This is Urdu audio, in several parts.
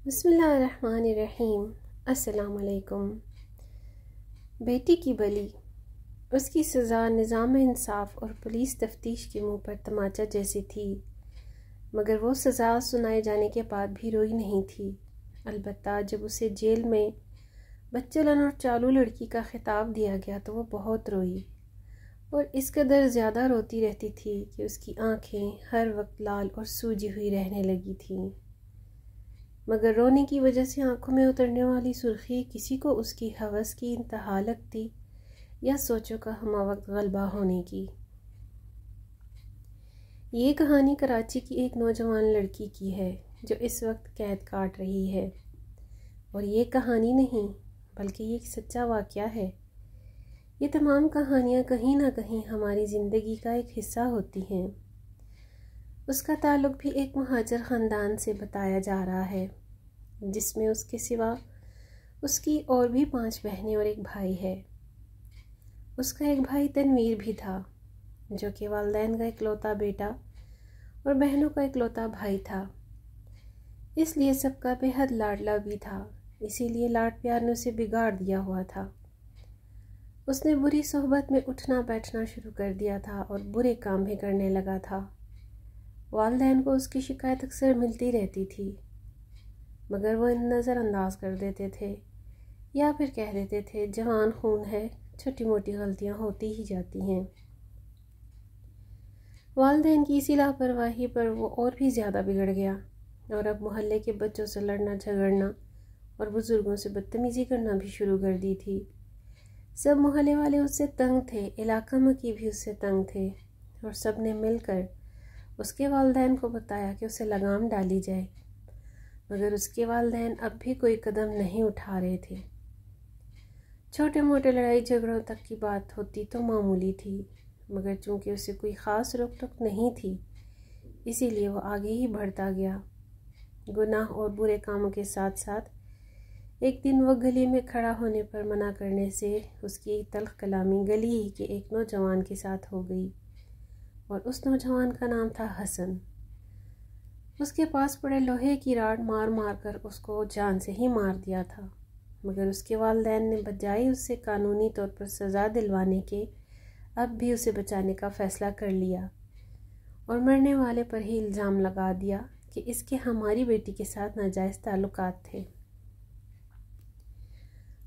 بسم اللہ الرحمن الرحیم۔ السلام علیکم۔ بیٹی کی بلی، اس کی سزا نظام انصاف اور پولیس تفتیش کے منہ پر تماچا جیسی تھی، مگر وہ سزا سنائے جانے کے بعد بھی روئی نہیں تھی۔ البتہ جب اسے جیل میں بچلن اور چالو لڑکی کا خطاب دیا گیا تو وہ بہت روئی، اور اس قدر زیادہ روتی رہتی تھی کہ اس کی آنکھیں ہر وقت لال اور سوجی ہوئی رہنے لگی تھیں، مگر رونے کی وجہ سے آنکھوں میں اترنے والی سرخی کسی کو اس کی ہوس کی انتہا لگتی یا سوچوں کا ہمہ وقت غلبہ ہونے کی۔ یہ کہانی کراچی کی ایک نوجوان لڑکی کی ہے جو اس وقت قید کاٹ رہی ہے، اور یہ کہانی نہیں بلکہ یہ ایک سچا واقعہ ہے۔ یہ تمام کہانیاں کہیں نہ کہیں ہماری زندگی کا ایک حصہ ہوتی ہیں۔ اس کا تعلق بھی ایک مہاجر خاندان سے بتایا جا رہا ہے، جس میں اس کے سوا اس کی اور بھی 5 بہنیں اور ایک بھائی ہے۔ اس کا ایک بھائی تنویر بھی تھا، جو کہ والدین کا اکلوتا بیٹا اور بہنوں کا اکلوتا بھائی تھا، اس لیے سب کا بے حد لاڈلا بھی تھا۔ اسی لیے لاڈ پیار نے اسے بگاڑ دیا ہوا تھا۔ اس نے بری صحبت میں اٹھنا بیٹھنا شروع کر دیا تھا اور برے کام بھی کرنے لگا تھا۔ والدین کو اس کی شکایت اکثر ملتی رہتی تھی، مگر وہ نظر انداز کر دیتے تھے یا پھر کہہ دیتے تھے جوان خون ہے، چھوٹی موٹی غلطیاں ہوتی ہی جاتی ہیں۔ والدین کی اسی لاپرواہی پر وہ اور بھی زیادہ بگڑ گیا، اور اب محلے کے بچوں سے لڑنا جھگڑنا اور بزرگوں سے بدتمیزی کرنا بھی شروع کر دی تھی۔ سب محلے والے اس سے تنگ تھے، علاقہ مکی بھی اس سے تنگ تھے، اور سب نے مل کر اس کے والدین کو بتایا کہ اسے لگام ڈالی جائے، مگر اس کے والدین اب بھی کوئی قدم نہیں اٹھا رہے تھے۔ چھوٹے موٹے لڑائی جھگڑوں تک کی بات ہوتی تو معمولی تھی، مگر چونکہ اسے کوئی خاص روک ٹوک نہیں تھی، اسی لیے وہ آگے ہی بڑھتا گیا۔ گناہ اور برے کاموں کے ساتھ ساتھ ایک دن وہ گلی میں کھڑا ہونے پر منع کرنے سے اس کی تلخ کلامی گلی ہی کے ایک نوجوان کے ساتھ ہو گئی، اور اس نوجوان کا نام تھا حسن۔ اس کے پاس پڑے لوہے کی راڈ مار مار کر اس کو جان سے ہی مار دیا تھا، مگر اس کے والدین نے بجائے اس سے قانونی طور پر سزا دلوانے کے اب بھی اسے بچانے کا فیصلہ کر لیا، اور مرنے والے پر ہی الزام لگا دیا کہ اس کے ہماری بیٹی کے ساتھ ناجائز تعلقات تھے۔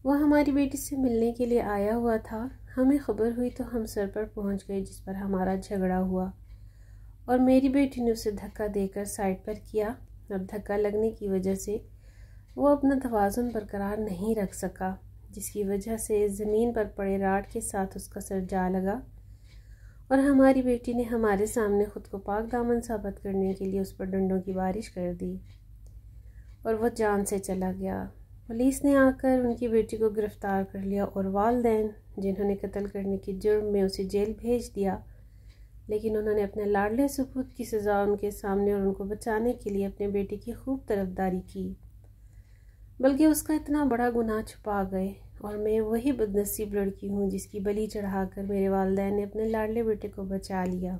وہ ہماری بیٹی سے ملنے کے لیے آیا ہوا تھا، ہمیں خبر ہوئی تو ہم سر پر پہنچ گئے، جس پر ہمارا جھگڑا ہوا، اور میری بیٹی نے اسے دھکا دے کر سائڈ پر کیا، اور دھکا لگنے کی وجہ سے وہ اپنا توازن برقرار نہیں رکھ سکا، جس کی وجہ سے زمین پر پڑے راڈ کے ساتھ اس کا سر جا لگا، اور ہماری بیٹی نے ہمارے سامنے خود کو پاک دامن ثابت کرنے کے لیے اس پر ڈنڈوں کی بارش کر دی، اور وہ جان سے چلا گیا۔ پولیس نے آ کر ان کی بیٹی کو گرفتار کر لیا، اور والدین جنہوں نے قتل کرنے کے جرم میں اسے جیل بھیج دیا، لیکن انہوں نے اپنے لاڈلے سپوت کی سزا ان کے سامنے اور ان کو بچانے کے لیے اپنے بیٹے کی خوب طرفداری کی، بلکہ اس کا اتنا بڑا گناہ چھپا گئے، اور میں وہی بد نصیب لڑکی ہوں جس کی بلی چڑھا کر میرے والدین نے اپنے لاڈلے بیٹے کو بچا لیا،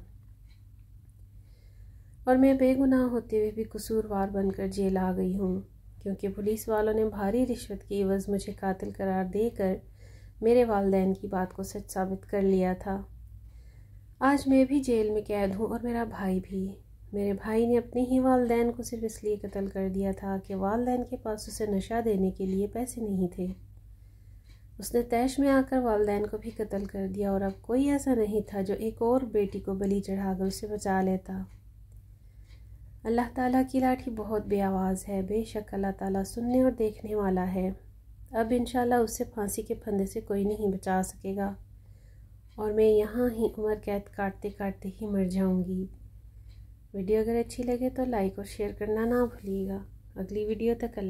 اور میں بے گناہ ہوتے ہوئے بھی قصوروار بن کر جیل آ گئی ہوں، کیونکہ پولیس والوں نے بھاری رشوت کے عوض مجھے قاتل قرار دے کر میرے والدین کی بات کو سچ ثابت کر لیا تھا۔ آج میں بھی جیل میں قید ہوں، اور میرا بھائی بھی۔ میرے بھائی نے اپنے ہی والدین کو صرف اس لیے قتل کر دیا تھا کہ والدین کے پاس اسے نشہ دینے کے لیے پیسے نہیں تھے۔ اس نے طیش میں آ کر والدین کو بھی قتل کر دیا، اور اب کوئی ایسا نہیں تھا جو ایک اور بیٹی کو بلی چڑھا کر اسے بچا لیتا۔ اللہ تعالیٰ کی لاٹھی بہت بے آواز ہے، بے شک اللہ تعالیٰ سننے اور دیکھنے والا ہے۔ اب انشاءاللہ اسے پھانسی کے پھندے سے کوئی نہیں بچا سکے گا، اور میں یہاں ہی عمر قید کاٹتے کاٹتے ہی مر جاؤں گی۔ ویڈیو اگر اچھی لگے تو لائک اور شیئر کرنا نہ بھولیے گا۔ اگلی ویڈیو تک اللہ